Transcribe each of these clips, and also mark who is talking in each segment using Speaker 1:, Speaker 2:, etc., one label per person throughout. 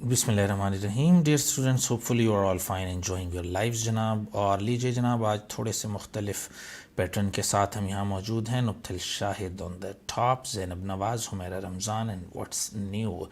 Speaker 1: बिस्मिल्लाहिर्रहमानिर्रहीम। Dear students, hopefully you are all fine enjoying your life जनाब। और लीजिए जनाब, आज थोड़े से मुख्तलिफ पैटर्न के साथ हम यहाँ मौजूद हैं। Nubtal Shahid on the top, Zainab Nawaz, Humaira Ramzan and what's new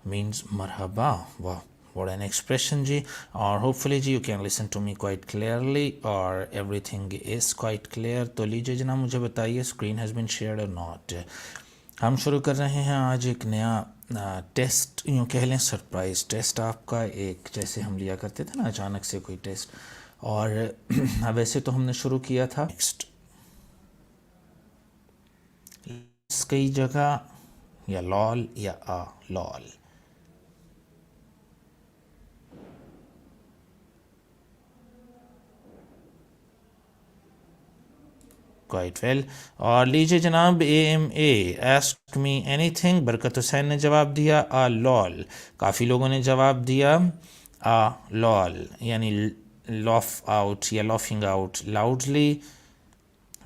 Speaker 1: means मरहबा। वाह, what an expression जी। और होपफुली जी you can listen to me quite clearly और एवरीथिंग इज़ क्वाइट क्लियर। तो लीजिए जनाब, मुझे बताइए स्क्रीन हैज़ बीन शेयर्ड और नॉट। हम शुरू कर रहे हैं आज एक नया टेस्ट, यूँ कह लें सरप्राइज़ टेस्ट आपका। एक जैसे हम लिया करते थे ना अचानक से कोई टेस्ट, और वैसे तो हमने शुरू किया था नेक्स्ट कई जगह, या लॉल या आ लॉल। Quite well. और लीजिए जनाब, AMA आस्क मी एनीथिंग। बरकत हुसैन ने जवाब दिया आ लॉल। काफ़ी लोगों ने जवाब दिया आ लॉल, यानी लॉफ आउट या laughing out loudly.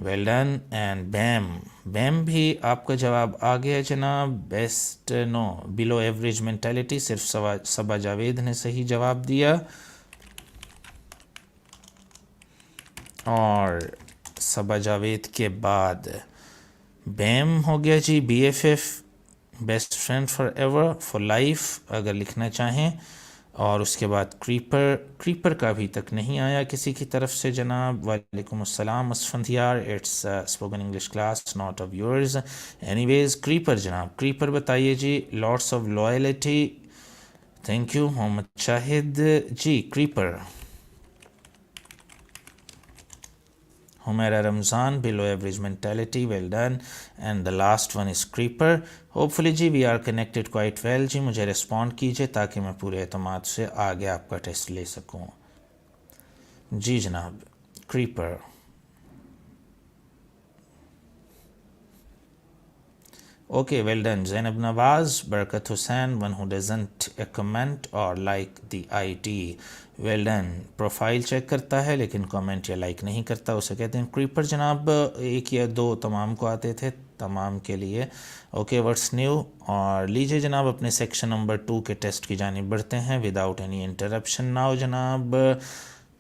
Speaker 1: Well done. And bam, bam भी आपका जवाब आ गया जनाब। Best no below average mentality, सिर्फ सबा जावेद ने सही जवाब दिया। और सबा जावेद के बाद बैम हो गया जी। BFF, best friend for ever, for life अगर लिखना चाहें। और उसके बाद क्रीपर, क्रीपर का अभी तक नहीं आया किसी की तरफ से जनाब। वालेकुम अस्सलाम Asfandyar, it's spoken English class not of yours. Anyways creeper जनाब, क्रीपर बताइए जी। Lots of loyalty, thank you Mohammad Shahid ji. Creeper. Humaira Ramzan, below average mentality, well done. And the last one is creeper. Hopefully जी we are connected quite well जी। मुझे respond कीजिए ताकि मैं पूरे एतमाद से आगे आपका टेस्ट ले सकूं जी जनाब। creeper, okay, well done. Zainab Nawaz, Barakat Hussain, one who doesn't comment or like the ID, well done. Profile check करता है लेकिन कमेंट या लाइक नहीं करता, उसे कहते हैं क्रीपर जनाब। एक या दो तमाम को आते थे, तमाम के लिए ओके व्हाट्स न्यू। और लीजिए जनाब, अपने सेक्शन नंबर 2 के टेस्ट की जानिब बढ़ते हैं विदाउट एनी इंटरप्शन नाउ जनाब।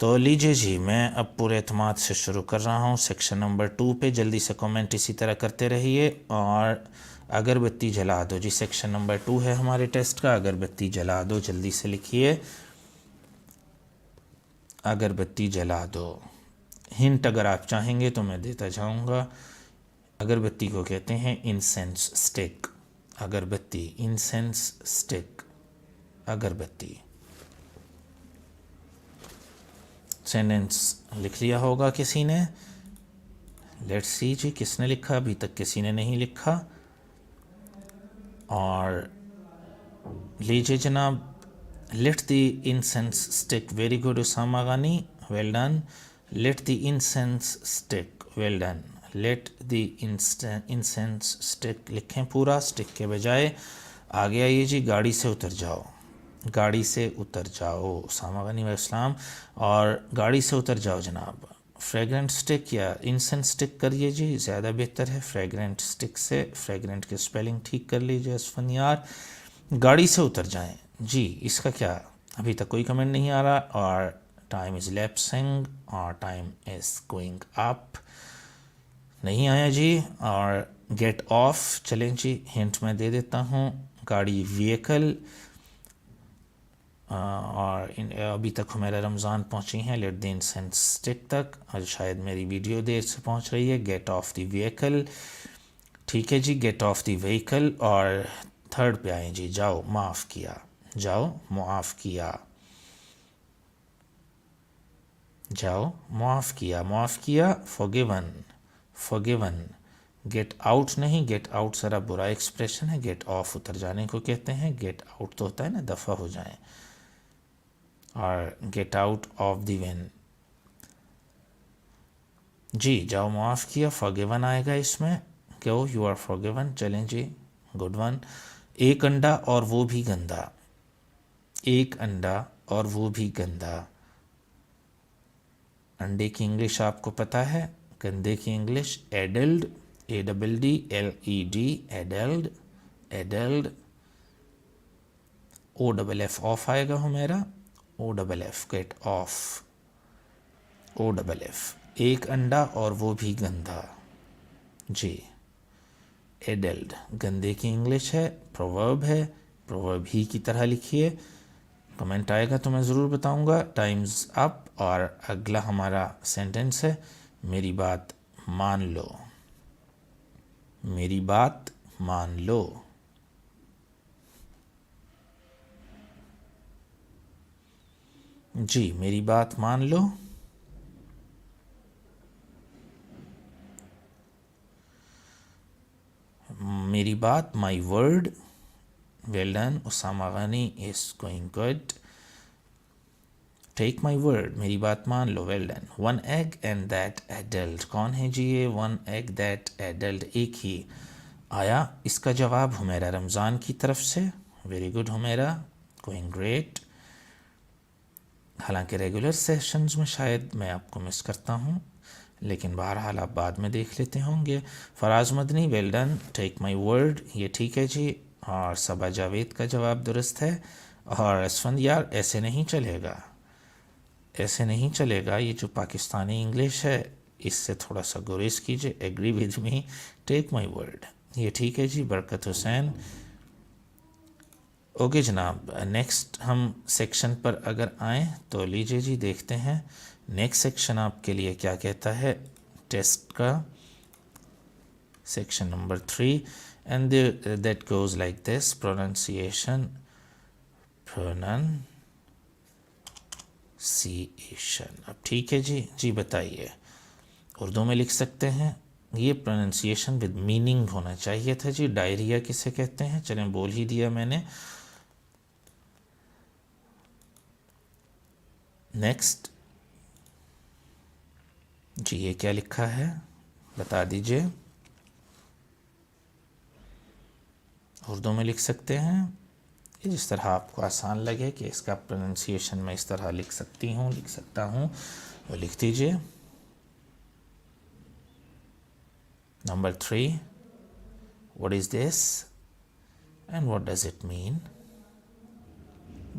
Speaker 1: तो लीजिए जी, मैं अब पूरे अतमाद से शुरू कर रहा हूँ सेक्शन नंबर 2 पे। जल्दी से कमेंट इसी तरह करते रहिए। और अगरबत्ती जला दो जी, सेक्शन नंबर 2 है हमारे टेस्ट का। अगरबत्ती जला दो, जल्दी से लिखिए अगरबत्ती जला दो। हिंट अगर आप चाहेंगे तो मैं देता जाऊंगा। अगरबत्ती को कहते हैं इंसेंस स्टिक। अगरबत्ती, इंसेंस स्टिक, अगरबत्ती। सेंटेंस लिख लिया होगा किसी ने। लेट्स सी जी किसने लिखा, अभी तक किसी ने नहीं लिखा। और लीजिए जनाब, let the incense stick, very good Usama Ghani, well done. Let the incense stick, well done. Let the incense stick लिखें पूरा, स्टिक के बजाय। आगे आइए जी, गाड़ी से उतर जाओ, गाड़ी से उतर जाओ, उसामा गानी वैसलाम। और गाड़ी से उतर जाओ जनाब। फ्रेगरेंट स्टिक या इंसेंस स्टिक करिए जी, ज़्यादा बेहतर है फ्रेगरेंट स्टिक से। फ्रेगरेंट की स्पेलिंग ठीक कर लीजिए असफनियार। गाड़ी से उतर जाएं जी, इसका क्या, अभी तक कोई कमेंट नहीं आ रहा। और टाइम इज़ लैप्सिंग और टाइम इज़ गोइंग अप, नहीं आया जी। और गेट ऑफ, चलें जी, हिंट मैं दे देता हूँ। गाड़ी व्हीकल। और अभी तक हमारा रमज़ान पहुंची हैं लेट द इंसेंस स्टिक तक, और शायद मेरी वीडियो देर से पहुंच रही है। गेट ऑफ द व्हीकल, ठीक है जी, गेट ऑफ द व्हीकल। और थर्ड पे आए जी, जाओ माफ़ किया, जाओ माफ़ किया, जाओ माफ़ किया, माफ़ किया। Forgiven, forgiven. गेट आउट नहीं, गेट आउट ज़रा बुरा एक्सप्रेशन है। गेट ऑफ उतर जाने को कहते हैं, गेट आउट तो होता है ना दफ़ा हो जाए। और get out of the van जी, जाओ माफ़ किया, फॉरगिवन आएगा इसमें। क्यों, यू आर फॉरगिवन, चलें जी, गुड वन। एक अंडा और वो भी गंदा, एक अंडा और वो भी गंदा। अंडे की इंग्लिश आपको पता है, गंदे की English addled, ADDLED, addled, addled. O double F off आएगा Humera, O double F get off, O double F एक अंडा और वो भी गंदा। जी एडल्ट गंदे की इंग्लिश है, प्रोवर्ब है, प्रोवर्ब ही की तरह लिखिए। कमेंट आएगा तो मैं ज़रूर बताऊंगा। Times up. और अगला हमारा सेंटेंस है मेरी बात मान लो, मेरी बात मान लो। जी मेरी बात मान लो। मेरी बात my word. Well done Usama Gani is going good. Take my word मेरी बात मान लो। Well done. One egg and that adult, कौन है जी ये वन एग दैट एडल्ट? एक ही आया। इसका जवाब हुमेरा रमज़ान की तरफ से। Very good Humera, going great. हालांकि रेगुलर सेशंस में शायद मैं आपको मिस करता हूँ, लेकिन बहरहाल आप बाद में देख लेते होंगे। Faraz Madani well done. Take my word ये ठीक है जी। और सबा जावेद का जवाब दुरुस्त है। और असफंद यार ऐसे नहीं चलेगा, ऐसे नहीं चलेगा। ये जो पाकिस्तानी इंग्लिश है इससे थोड़ा सा गुरेज कीजिए। Agree with me, take my word ये ठीक है जी। बरकत हुसैन। ओके जनाब, नेक्स्ट हम सेक्शन पर अगर आएँ तो लीजिए जी देखते हैं नेक्स्ट सेक्शन आपके लिए क्या कहता है टेस्ट का। Section number 3 and that goes like this, pronunciation, pronunciation. अब ठीक है जी। जी बताइए, उर्दू में लिख सकते हैं। ये प्रोनाउंसिएशन विद मीनिंग होना चाहिए था जी। डायरिया किसे कहते हैं? चलें बोल ही दिया मैंने। नेक्स्ट जी ये क्या लिखा है बता दीजिए। उर्दू में लिख सकते हैं, ये जिस तरह आपको आसान लगे कि इसका प्रोनाउंसिएशन मैं इस तरह लिख सकती हूँ, लिख सकता हूँ, वो लिख दीजिए। Number 3, what is this and what does it mean?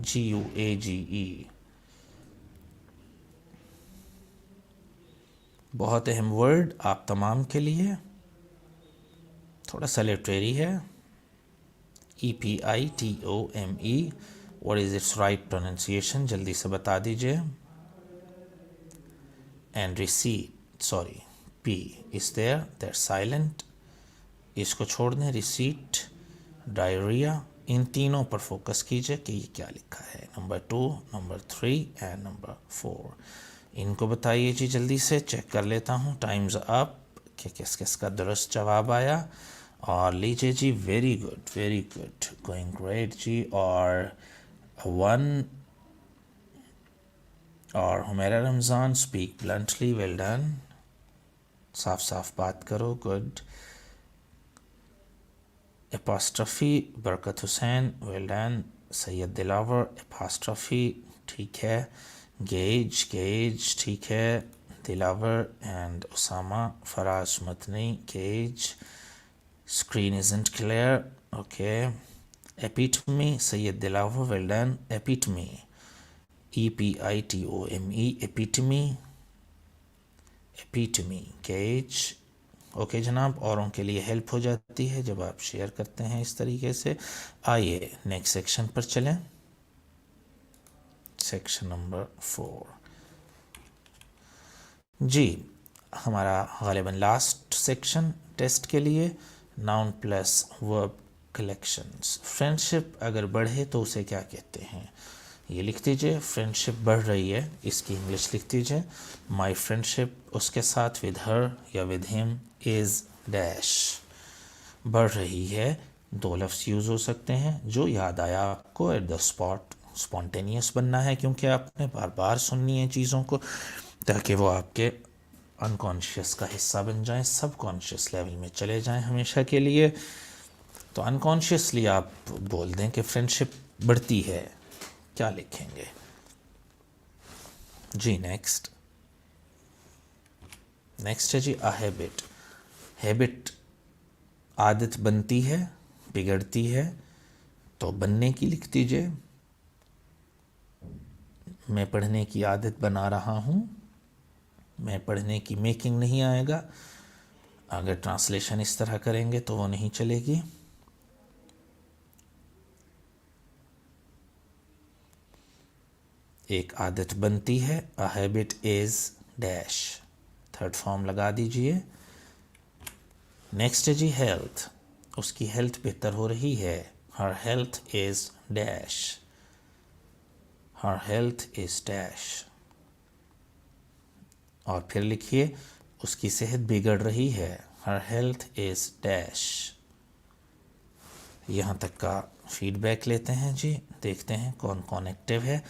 Speaker 1: GUAGE, बहुत अहम वर्ड आप तमाम के लिए, थोड़ा सा लिटरेरी है। EPITOME, what is its right pronunciation? जल्दी से बता दीजिए। And receipt, sorry P is there, that silent, इसको छोड़ दें। रिसीट, डायरिया, इन तीनों पर फोकस कीजिए कि ये क्या लिखा है। नंबर 2, नंबर 3 एंड नंबर 4 इनको बताइए जी। जल्दी से चेक कर लेता हूँ टाइम्स अप कि किस किस का दुरुस्त जवाब आया। और लीजिए जी, वेरी गुड, गोइंग ग्रेट जी। और 1 और Humera Ramzan, speak bluntly, well done, साफ साफ बात करो, good. Apostrophe, Barkat Hussain, well done. Syed Dilawar, apostrophe, ठीक है। गेज, ठीक है। Dilawar and Usama, Faraz Madani, gauge. Screen isn't clear, okay. Epitome, Syed Dilawar, well done. Epitome, EPITOME, epitome, gauge, okay जनाब। औरों के लिए हेल्प हो जाती है जब आप शेयर करते हैं इस तरीके से। आइए नेक्स्ट सेक्शन पर चलें। सेक्शन नंबर 4 जी, हमारा गालिबन लास्ट सेक्शन टेस्ट के लिए। Noun plus verb collections. Friendship अगर बढ़े तो उसे क्या कहते हैं? ये लिख दीजिए। फ्रेंडशिप बढ़ रही है, इसकी इंग्लिश लिख दीजिए। माई फ्रेंडशिप उसके साथ, विद हर या विद हिम, इज़ डैश। बढ़ रही है, 2 लफ्ज़ यूज़ हो सकते हैं। जो याद आया आपको एट द स्पॉट, स्पॉन्टेनियस बनना है क्योंकि आपने बार बार सुननी है चीज़ों को, ताकि वो आपके अनकॉन्शियस का हिस्सा बन जाएं, सब कॉन्शियस लेवल में चले जाएं हमेशा के लिए। तो अनकॉन्शियसली आप बोल दें कि फ्रेंडशिप बढ़ती है, क्या लिखेंगे जी? नेक्स्ट है जी अ हैबिट। हैबिट आदत बनती है, बिगड़ती है, तो बनने की लिख दीजिए, मैं पढ़ने की आदत बना रहा हूँ, मैं पढ़ने की मेकिंग नहीं आएगा। अगर ट्रांसलेशन इस तरह करेंगे तो वो नहीं चलेगी। एक आदत बनती है, a habit is dash, third form लगा दीजिए। नेक्स्ट है जी हेल्थ, उसकी हेल्थ बेहतर हो रही है, her health is dash, her health is dash. और फिर लिखिए उसकी सेहत बिगड़ रही है, हर हेल्थ इज डैश। यहाँ तक का फीडबैक लेते हैं जी, देखते हैं कौन कौन एक्टिव है।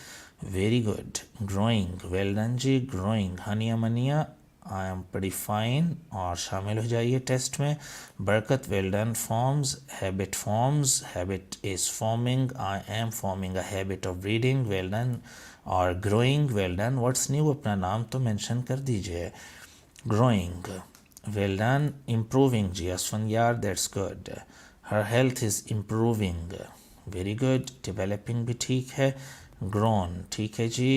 Speaker 1: Very good, growing, well done जी, growing. Haniya Maniya, I am pretty fine, और शामिल हो जाइए टेस्ट में। Barkat, well done. Forms, habit is forming, I am forming a habit of reading, well done. और growing, well done. What's new, अपना नाम तो मेंशन कर दीजिए। Growing, well done. इम्प्रूविंग जी, असफन यार, that's good. Her health is improving, very good. Developing भी ठीक है। ग्रोन ठीक है जी।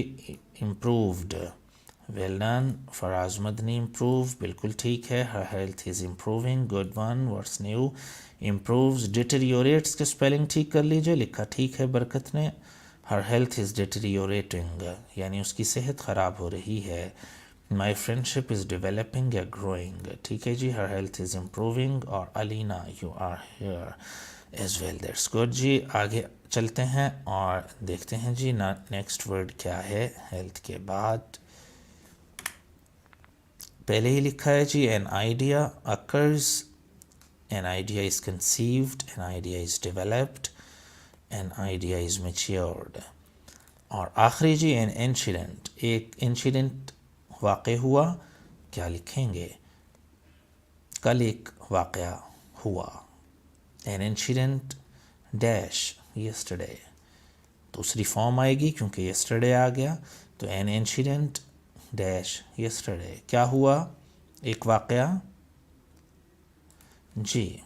Speaker 1: Improved, well done. Faraz Madani, improve, बिल्कुल ठीक है। Her health is improving, good one. What's new, improves. Deteriorates के स्पेलिंग ठीक कर लीजिए, लिखा ठीक है बरकत ने। हर हेल्थ इज़ डिटेरियोरेटिंग, यानी उसकी सेहत ख़राब हो रही है। माई फ्रेंडशिप इज़ डेवलपिंग या ग्रोइंग, ठीक है जी। Her health is improving. और Alina, you are here as well, that's good जी। आगे चलते हैं और देखते हैं जी ना नेक्स्ट वर्ड क्या है हेल्थ के बाद। पहले ही लिखा है जी, an idea occurs, an idea is conceived, an idea is developed, an idea is matured. और आखिरी जी, एन इंसिडेंट, एक इंसिडेंट वाक़ हुआ, क्या लिखेंगे? कल एक वाक़या हुआ, एन इंसिडेंट डैश यस्टरडे। दूसरी फॉर्म आएगी क्योंकि यस्टरडे आ गया, तो एन इंसिडेंट डैश यस्टरडे। क्या हुआ? एक वाक़या जी।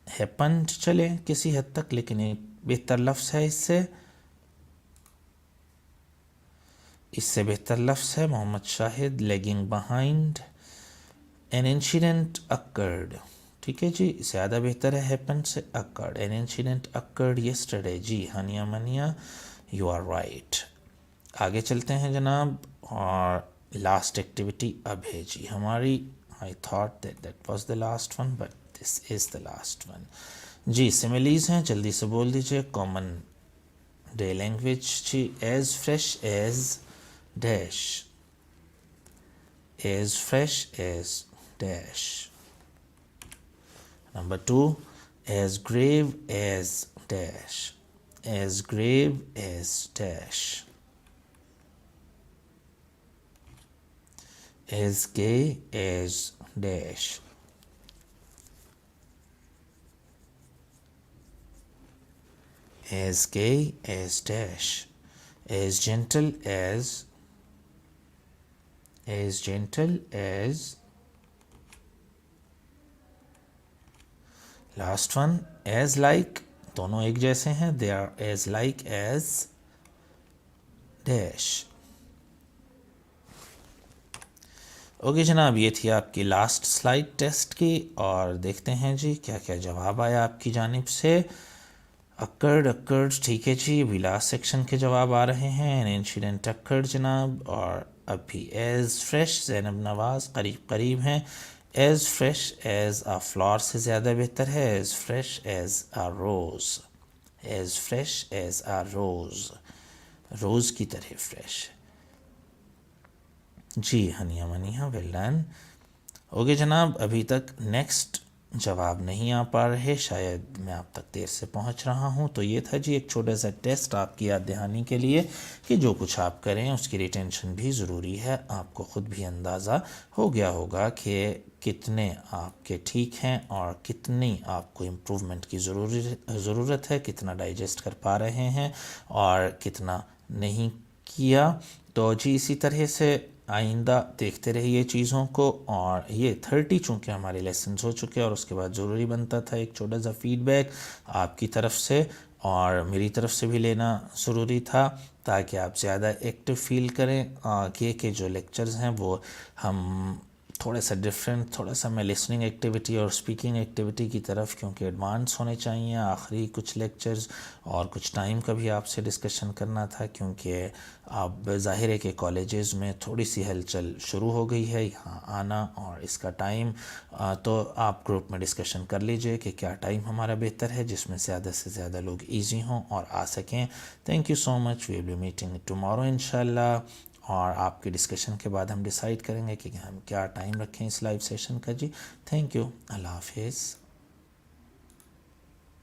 Speaker 1: हैपन्ड चले किसी हद तक, लेकिन एक बेहतर लफ्ज़ है इससे बेहतर लफ्ज़ है Mohammad Shahid, lagging behind. An incident occurred, ठीक है जी, ज़्यादा बेहतर है हैपन से occurred. An incident occurred yesterday जी। Haniya Maniya, you are right. आगे चलते हैं जनाब, और लास्ट एक्टिविटी अब है जी हमारी। I thought that was the last one, but this is the last one जी। सिमिलीज हैं, जल्दी से बोल दीजिए। कॉमन डे लैंग्वेज जी, as fresh as dash, as fresh as dash. Number 2, as grave as dash, as grave as dash, as gay as dash, as gay as dash, as gentle as last one, as like, दोनों एक जैसे हैं, they are as like as dash. Okay जनाब, ये थी आपकी last slide test की, और देखते हैं जी क्या क्या जवाब आया आपकी जानिब से। अक्कर्ड ठीक है जी, अभी लास्ट सेक्शन के जवाब आ रहे हैं। एन इंसिडेंट अक्कर्ड जनाब, और अभी एज फ्रेश, ज़ैनब नवाज़ करीब करीब हैं। एज फ्रेश एज आ फ्लावर से ज़्यादा बेहतर है, एज फ्रेश एज आ रोज़, एज फ्रेश एज आ रोज़, रोज़ की तरह फ्रेश जी। हनिया मनिया, वेल डन। ओके जनाब, अभी तक नेक्स्ट जवाब नहीं आ पा रहे, शायद मैं आप तक देर से पहुंच रहा हूं। तो ये था जी एक छोटा सा टेस्ट आपकी याद दहानी के लिए कि जो कुछ आप करें उसकी रिटेंशन भी ज़रूरी है। आपको ख़ुद भी अंदाज़ा हो गया होगा कि कितने आपके ठीक हैं और कितनी आपको इम्प्रूवमेंट की ज़रूरत है, कितना डाइजेस्ट कर पा रहे हैं और कितना नहीं किया। तो जी इसी तरह से आइंदा देखते रहिए चीज़ों को। और ये 30 चूँकि हमारे लेसन्स हो चुके हैं, और उसके बाद ज़रूरी बनता था एक छोटा सा फीडबैक आपकी तरफ से। और मेरी तरफ से भी लेना ज़रूरी था ताकि आप ज़्यादा एक्टिव फील करें कि जो लेक्चर्स हैं वो हम थोड़ा सा डिफरेंट, थोड़ा सा मैं लिसनिंग एक्टिविटी और स्पीकिंग एक्टिविटी की तरफ, क्योंकि एडवांस होने चाहिए आखिरी कुछ लेक्चर्स, और कुछ टाइम का भी आपसे डिस्कशन करना था क्योंकि अब ज़ाहिर है कि कॉलेजेस में थोड़ी सी हलचल शुरू हो गई है यहाँ आना और इसका टाइम। तो आप ग्रुप में डिस्कशन कर लीजिए कि क्या टाइम हमारा बेहतर है जिसमें ज़्यादा से ज़्यादा लोग ईजी हों और आ सकें। Thank you so much, we will be meeting tomorrow इंशाल्लाह। और आपके डिस्कशन के बाद हम डिसाइड करेंगे कि हम क्या टाइम रखें इस लाइव सेशन का जी। थैंक यू, अल्लाह हाफिज़।